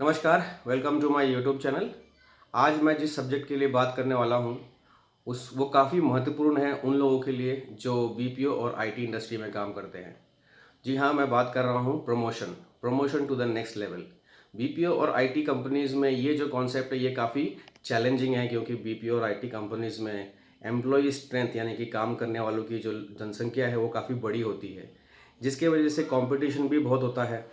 नमस्कार, welcome to my YouTube channel. आज मैं जिस सब्जेक्ट के लिए बात करने वाला हूँ वो काफ़ी महत्वपूर्ण है उन लोगों के लिए जो बीपीओ और आईटी इंडस्ट्री में काम करते हैं। जी हाँ, मैं बात कर रहा हूँ promotion to the next level. BPO और आईटी कंपनीज़ में ये जो कॉन्सेप्ट है ये काफ़ी चैलेंजिंग है, क्योंकि बीपीओ और आईटी कंपनीज़ में एम्प्लॉय स्ट्रेंथ यानी कि काम करने वालों की जो जनसंख्या है वो काफ़ी बड़ी होती है, जिसके वजह से कंपटीशन भी बहुत होता है,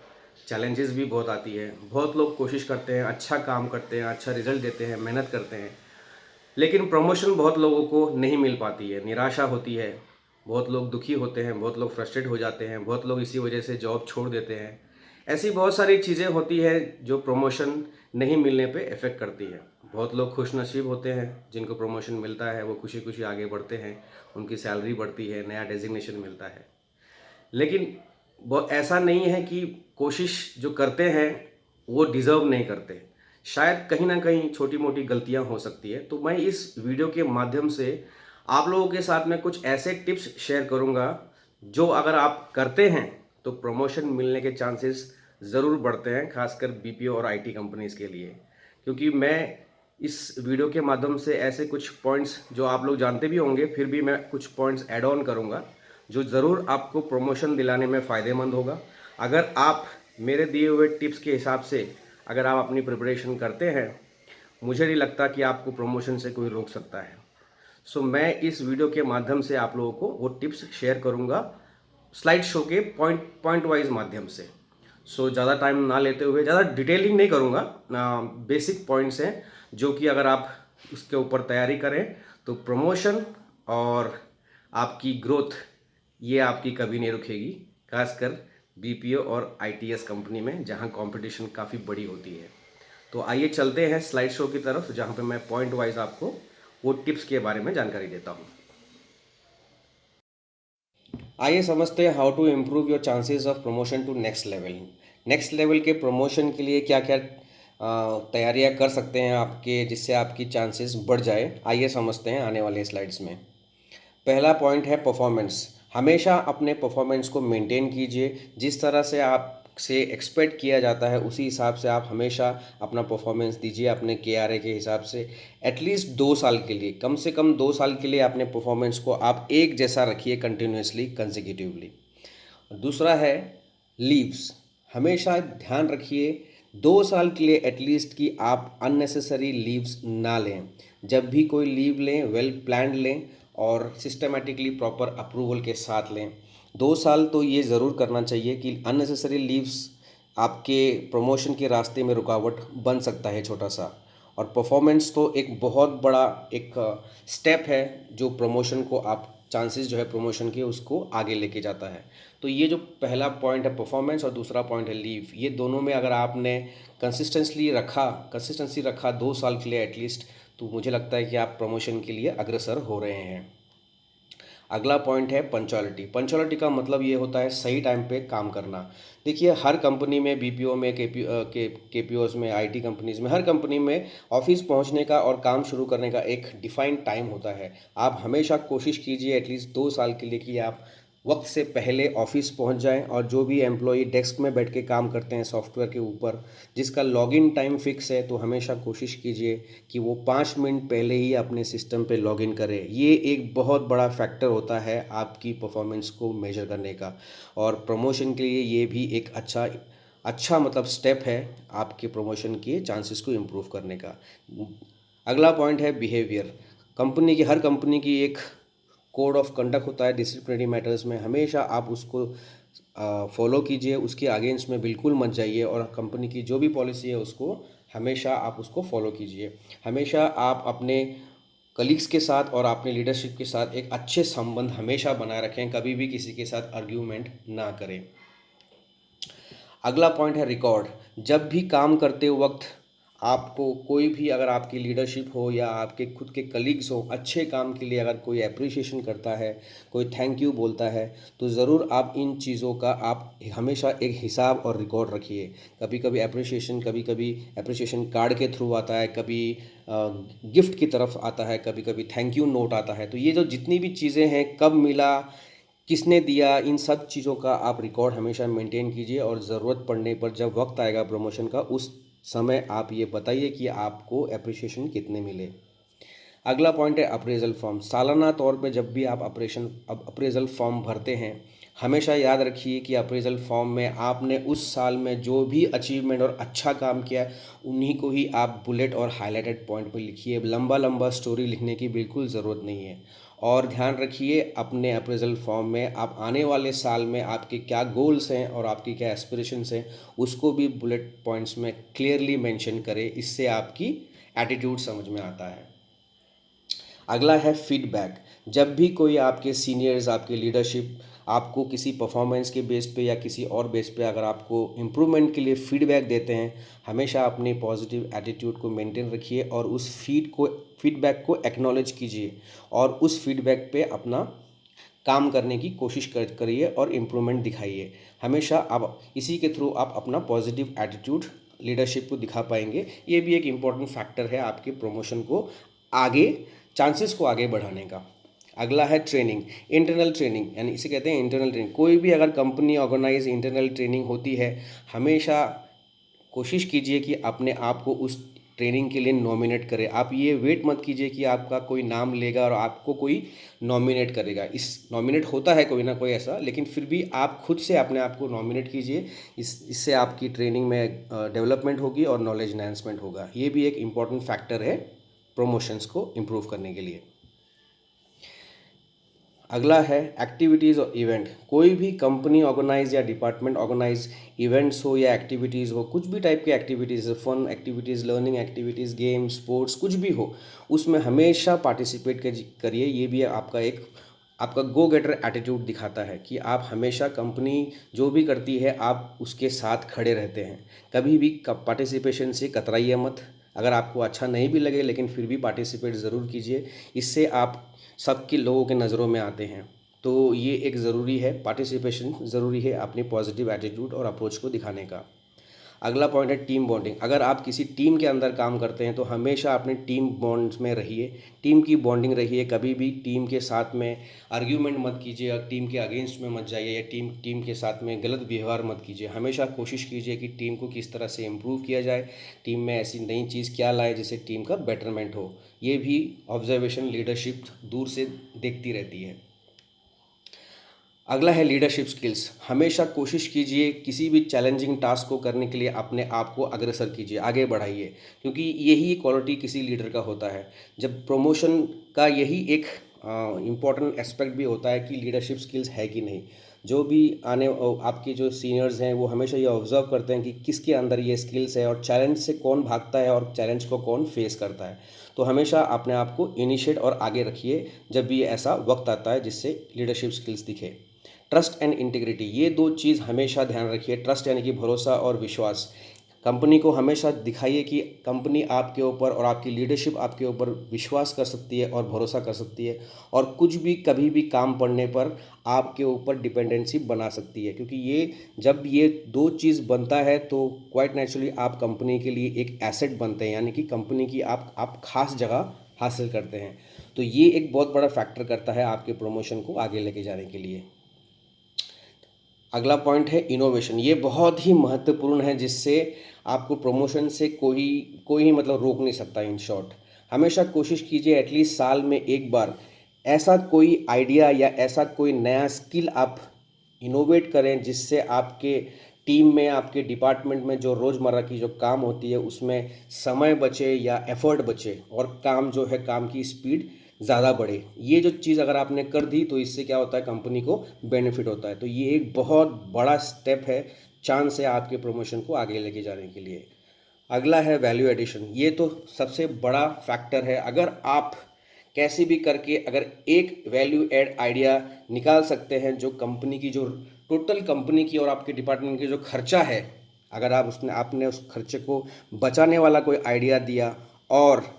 चैलेंजेस भी बहुत आती है। बहुत लोग कोशिश करते हैं, अच्छा काम करते हैं, अच्छा रिजल्ट देते हैं, मेहनत करते हैं, लेकिन प्रमोशन बहुत लोगों को नहीं मिल पाती है, निराशा होती है, बहुत लोग दुखी होते हैं, बहुत लोग फ्रस्ट्रेट हो जाते हैं, बहुत लोग इसी वजह से जॉब छोड़ देते हैं। ऐसी बहुत सारी चीज़ें होती हैं जो प्रमोशन नहीं मिलने पे इफ़ेक्ट करती है। बहुत लोग खुशनसीब होते हैं, जिनको प्रमोशन मिलता है वो खुशी खुशी आगे बढ़ते हैं, उनकी सैलरी बढ़ती है, नया डेजिग्नेशन मिलता है। लेकिन वो ऐसा नहीं है कि कोशिश जो करते हैं वो डिज़र्व नहीं करते। शायद कहीं न कहीं छोटी-मोटी गलतियाँ हो सकती है। तो मैं इस वीडियो के माध्यम से आप लोगों के साथ में कुछ ऐसे टिप्स शेयर करूँगा, जो अगर आप करते हैं तो प्रमोशन मिलने के चांसेस ज़रूर बढ़ते हैं, ख़ासकर बीपीओ और आईटी कंपनीज़ के लिए। क्योंकि मैं इस वीडियो के माध्यम से ऐसे कुछ पॉइंट्स जो आप लोग जानते भी होंगे, फिर भी मैं कुछ पॉइंट्स ऐड ऑन करूँगा, जो ज़रूर आपको प्रमोशन दिलाने में फ़ायदेमंद होगा। अगर आप मेरे दिए हुए टिप्स के हिसाब से अगर आप अपनी प्रिपरेशन करते हैं, मुझे नहीं लगता कि आपको प्रमोशन से कोई रोक सकता है। सो मैं इस वीडियो के माध्यम से आप लोगों को वो टिप्स शेयर करूँगा, स्लाइड शो के पॉइंट पॉइंट वाइज माध्यम से। सो ज़्यादा टाइम ना लेते हुए, ज़्यादा डिटेलिंग नहीं करूँगा, बेसिक पॉइंट्स हैं जो कि अगर आप उसके ऊपर तैयारी करें तो प्रमोशन और आपकी ग्रोथ ये आपकी कभी नहीं रुकेगी, खासकर बीपीओ और आईटीएस कंपनी में जहां कंपटीशन काफ़ी बड़ी होती है। तो आइए चलते हैं स्लाइड शो की तरफ, जहां पे मैं पॉइंट वाइज आपको वो टिप्स के बारे में जानकारी देता हूं। आइए समझते हैं how to improve your chances of promotion to next level. Next level के प्रमोशन के लिए क्या क्या तैयारियां कर सकते हैं आपके, जिससे आपकी चांसेस बढ़ जाए। आइए समझते हैं आने वाले स्लाइड्स में। पहला पॉइंट है परफॉर्मेंस। हमेशा अपने परफॉर्मेंस को मेंटेन कीजिए। जिस तरह से आपसे एक्सपेक्ट किया जाता है उसी हिसाब से आप हमेशा अपना परफॉर्मेंस दीजिए, अपने केआरए के हिसाब से। एटलीस्ट 2 साल के लिए, कम से कम 2 साल के लिए अपने परफॉर्मेंस को आप एक जैसा रखिए, कंटिन्यूसली, कंसेक्यूटिवली। दूसरा है लीव्स। हमेशा ध्यान रखिए 2 साल के लिए एटलीस्ट कि आप अननेसेसरी लीव्स ना लें। जब भी कोई लीव लें, वेल प्लान्ड लें और सिस्टमेटिकली प्रॉपर अप्रूवल के साथ लें। 2 साल तो ये ज़रूर करना चाहिए कि अननेसेसरी लीव्स आपके प्रमोशन के रास्ते में रुकावट बन सकता है छोटा सा। और परफॉर्मेंस तो एक बहुत बड़ा एक स्टेप है जो प्रमोशन को आप चांसेस जो है प्रमोशन के उसको आगे लेके जाता है। तो ये जो पहला पॉइंट है परफॉर्मेंस और दूसरा पॉइंट है लीव, ये दोनों में अगर आपने कंसिस्टेंसी रखा 2 साल के लिए एटलीस्ट, तो मुझे लगता है कि आप प्रमोशन के लिए अग्रसर हो रहे हैं। अगला पॉइंट है पंचुअलिटी। पंचुअलिटी का मतलब ये होता है सही टाइम पे काम करना। देखिए, हर कंपनी में, बीपीओ में, केपीओज में, आईटी कंपनीज में, हर कंपनी में ऑफिस पहुंचने का और काम शुरू करने का एक डिफाइंड टाइम होता है। आप हमेशा कोशिश कीजिए एटलीस्ट 2 साल के लिए कि आप वक्त से पहले ऑफिस पहुंच जाएं। और जो भी एम्प्लॉय डेस्क में बैठ के काम करते हैं सॉफ्टवेयर के ऊपर, जिसका लॉगिन टाइम फिक्स है, तो हमेशा कोशिश कीजिए कि वो 5 मिनट पहले ही अपने सिस्टम पे लॉगिन करें। ये एक बहुत बड़ा फैक्टर होता है आपकी परफॉर्मेंस को मेजर करने का, और प्रमोशन के लिए ये भी एक अच्छा मतलब स्टेप है आपके प्रमोशन के चांसेस को इम्प्रूव करने का। अगला पॉइंट है बिहेवियर। हर कंपनी की एक कोड ऑफ कंडक्ट होता है डिसिप्लिनरी मैटर्स में। हमेशा आप उसको फॉलो कीजिए, उसके अगेंस्ट में बिल्कुल मत जाइए, और कंपनी की जो भी पॉलिसी है उसको हमेशा आप उसको फॉलो कीजिए। हमेशा आप अपने कलीग्स के साथ और अपने लीडरशिप के साथ एक अच्छे संबंध हमेशा बनाए रखें, कभी भी किसी के साथ आर्ग्यूमेंट ना करें। अगला पॉइंट है रिकॉर्ड। जब भी काम करते वक्त आपको कोई भी, अगर आपकी लीडरशिप हो या आपके खुद के कलीग्स हो, अच्छे काम के लिए अगर कोई अप्रिसिएशन करता है, कोई थैंक यू बोलता है, तो ज़रूर आप इन चीज़ों का आप हमेशा एक हिसाब और रिकॉर्ड रखिए। कभी कभी अप्रिसिएशन कार्ड के थ्रू आता है, कभी गिफ्ट की तरफ आता है, कभी कभी थैंक यू नोट आता है। तो ये जो जितनी भी चीज़ें हैं, कब मिला, किसने दिया, इन सब चीज़ों का आप रिकॉर्ड हमेशा मेंटेन कीजिए। और ज़रूरत पड़ने पर जब वक्त आएगा प्रमोशन का, उस समय आप ये बताइए कि आपको एप्रिसिएशन कितने मिले। अगला पॉइंट है अप्रेजल फॉर्म। सालाना तौर पे जब भी आप अप्रेजल फॉर्म भरते हैं, हमेशा याद रखिए कि अप्रेजल फॉर्म में आपने उस साल में जो भी अचीवमेंट और अच्छा काम किया है उन्हीं को ही आप बुलेट और हाईलाइटेड पॉइंट पर लिखिए। लंबा लंबा स्टोरी लिखने की बिल्कुल ज़रूरत नहीं है। और ध्यान रखिए अपने अप्रेजल फॉर्म में आप आने वाले साल में आपके क्या गोल्स हैं और आपकी क्या एस्पिरेशंस हैं उसको भी बुलेट पॉइंट्स में क्लियरली मेंशन करें। इससे आपकी एटीट्यूड समझ में आता है। अगला है फीडबैक। जब भी कोई आपके सीनियर्स, आपके लीडरशिप आपको किसी परफॉर्मेंस के बेस पे या किसी और बेस पे अगर आपको इम्प्रूवमेंट के लिए फीडबैक देते हैं, हमेशा अपनी पॉजिटिव एटीट्यूड को मेंटेन रखिए और उस फीडबैक को एक्नॉलेज कीजिए और उस फीडबैक पे अपना काम करने की कोशिश करिए और इम्प्रूवमेंट दिखाइए। हमेशा आप इसी के थ्रू आप अपना पॉजिटिव एटीट्यूड लीडरशिप को दिखा पाएंगे। ये भी एक इम्पॉर्टेंट फैक्टर है आपके प्रमोशन को आगे, चांसेस को आगे बढ़ाने का। अगला है ट्रेनिंग, इंटरनल ट्रेनिंग, यानी इसे कहते हैं इंटरनल ट्रेनिंग। कोई भी अगर कंपनी ऑर्गेनाइज इंटरनल ट्रेनिंग होती है, हमेशा कोशिश कीजिए कि अपने आप को उस ट्रेनिंग के लिए नॉमिनेट करें। आप ये वेट मत कीजिए कि आपका कोई नाम लेगा और आपको कोई नॉमिनेट करेगा। इस नॉमिनेट होता है कोई ना कोई ऐसा, लेकिन फिर भी आप खुद से अपने आप को नॉमिनेट कीजिए। इससे आपकी ट्रेनिंग में डेवलपमेंट होगी और नॉलेज एनहांसमेंट होगा। ये भी एक इम्पॉर्टेंट फैक्टर है प्रमोशंस को इम्प्रूव करने के लिए। अगला है एक्टिविटीज़ और इवेंट। कोई भी कंपनी ऑर्गेनाइज या डिपार्टमेंट ऑर्गेनाइज इवेंट्स हो या एक्टिविटीज़ हो, कुछ भी टाइप की activities, fun activities, learning activities, games, sports, कुछ भी हो, उसमें हमेशा पार्टिसिपेट करिए। ये भी आपका गो गेटर एटीट्यूड दिखाता है कि आप हमेशा कंपनी जो भी करती है आप उसके साथ खड़े रहते हैं। कभी भी पार्टिसिपेशन से कतराइए मत। अगर आपको अच्छा नहीं भी लगे लेकिन फिर भी पार्टिसिपेट ज़रूर कीजिए। इससे आप सबके लोगों के नज़रों में आते हैं। तो ये एक ज़रूरी है, पार्टिसिपेशन ज़रूरी है अपनी पॉजिटिव एटीट्यूड और अप्रोच को दिखाने का। अगला पॉइंट है टीम बॉन्डिंग। अगर आप किसी टीम के अंदर काम करते हैं तो हमेशा अपने टीम बॉन्ड्स में रहिए, टीम की बॉन्डिंग रहिए। कभी भी टीम के साथ में आर्ग्यूमेंट मत कीजिए, टीम के अगेंस्ट में मत जाइए या टीम के साथ में गलत व्यवहार मत कीजिए। हमेशा कोशिश कीजिए कि टीम को किस तरह से इम्प्रूव किया जाए, टीम में ऐसी नई चीज़ क्या लाए जिससे टीम का बेटरमेंट हो। ये भी ऑब्जर्वेशन लीडरशिप दूर से देखती रहती है। अगला है लीडरशिप स्किल्स। हमेशा कोशिश कीजिए किसी भी चैलेंजिंग टास्क को करने के लिए अपने आप को अग्रसर कीजिए, आगे बढ़ाइए, क्योंकि यही क्वालिटी किसी लीडर का होता है। जब प्रमोशन का यही एक इम्पॉर्टेंट एस्पेक्ट भी होता है कि लीडरशिप स्किल्स है कि नहीं। जो भी आपके जो सीनियर्स हैं वो हमेशा ये ऑब्जर्व करते हैं कि किसके अंदर ये स्किल्स है और चैलेंज से कौन भागता है और चैलेंज को कौन फेस करता है। तो हमेशा अपने आप को इनिशिएट और आगे रखिए जब भी ऐसा वक्त आता है जिससे लीडरशिप स्किल्स दिखे। ट्रस्ट एंड इंटीग्रिटी, ये दो चीज़ हमेशा ध्यान रखिए। ट्रस्ट यानी कि भरोसा और विश्वास। कंपनी को हमेशा दिखाइए कि कंपनी आपके ऊपर और आपकी लीडरशिप आपके ऊपर विश्वास कर सकती है और भरोसा कर सकती है और कुछ भी कभी भी काम पड़ने पर आपके ऊपर डिपेंडेंसी बना सकती है। क्योंकि जब ये दो चीज़ बनता है तो क्वाइट नेचुरली आप कंपनी के लिए एक एसेट बनते हैं, यानी कि कंपनी की आप खास जगह हासिल करते हैं। तो ये एक बहुत बड़ा फैक्टर करता है आपके प्रमोशन को आगे लेके जाने के लिए। अगला पॉइंट है इनोवेशन। ये बहुत ही महत्वपूर्ण है जिससे आपको प्रमोशन से कोई मतलब रोक नहीं सकता। इन शॉर्ट, हमेशा कोशिश कीजिए एटलीस्ट साल में एक बार ऐसा कोई आइडिया या ऐसा कोई नया स्किल आप इनोवेट करें जिससे आपके टीम में, आपके डिपार्टमेंट में जो रोज़मर्रा की जो काम होती है उसमें समय बचे या एफर्ट बचे और काम जो है, काम की स्पीड ज़्यादा बढ़े। ये जो चीज़ अगर आपने कर दी तो इससे क्या होता है, कंपनी को बेनिफिट होता है। तो ये एक बहुत बड़ा स्टेप है, चांस है आपके प्रमोशन को आगे लेके जाने के लिए। अगला है वैल्यू एडिशन। ये तो सबसे बड़ा फैक्टर है। अगर आप कैसे भी करके अगर एक वैल्यू एड आइडिया निकाल सकते हैं जो कंपनी की, जो टोटल कंपनी की और आपके डिपार्टमेंट की जो खर्चा है, अगर आपने उस खर्चे को बचाने वाला कोई आइडिया दिया और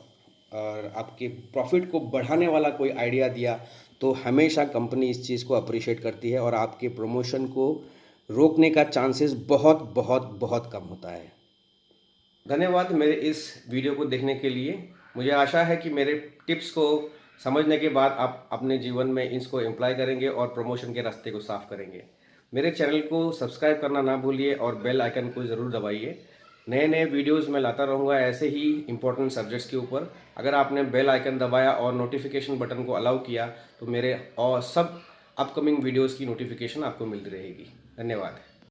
आपके प्रॉफिट को बढ़ाने वाला कोई आइडिया दिया, तो हमेशा कंपनी इस चीज़ को अप्रिशिएट करती है और आपके प्रमोशन को रोकने का चांसेस बहुत बहुत बहुत कम होता है। धन्यवाद मेरे इस वीडियो को देखने के लिए। मुझे आशा है कि मेरे टिप्स को समझने के बाद आप अपने जीवन में इसको अप्लाई करेंगे और प्रमोशन के रास्ते को साफ करेंगे। मेरे चैनल को सब्सक्राइब करना ना भूलिए और बेल आइकन को ज़रूर दबाइए। नए नए वीडियोस मैं लाता रहूँगा ऐसे ही इम्पोर्टेंट सब्जेक्ट्स के ऊपर। अगर आपने बेल आइकन दबाया और नोटिफिकेशन बटन को अलाउ किया तो मेरे और सब अपकमिंग वीडियोस की नोटिफिकेशन आपको मिलती रहेगी। धन्यवाद।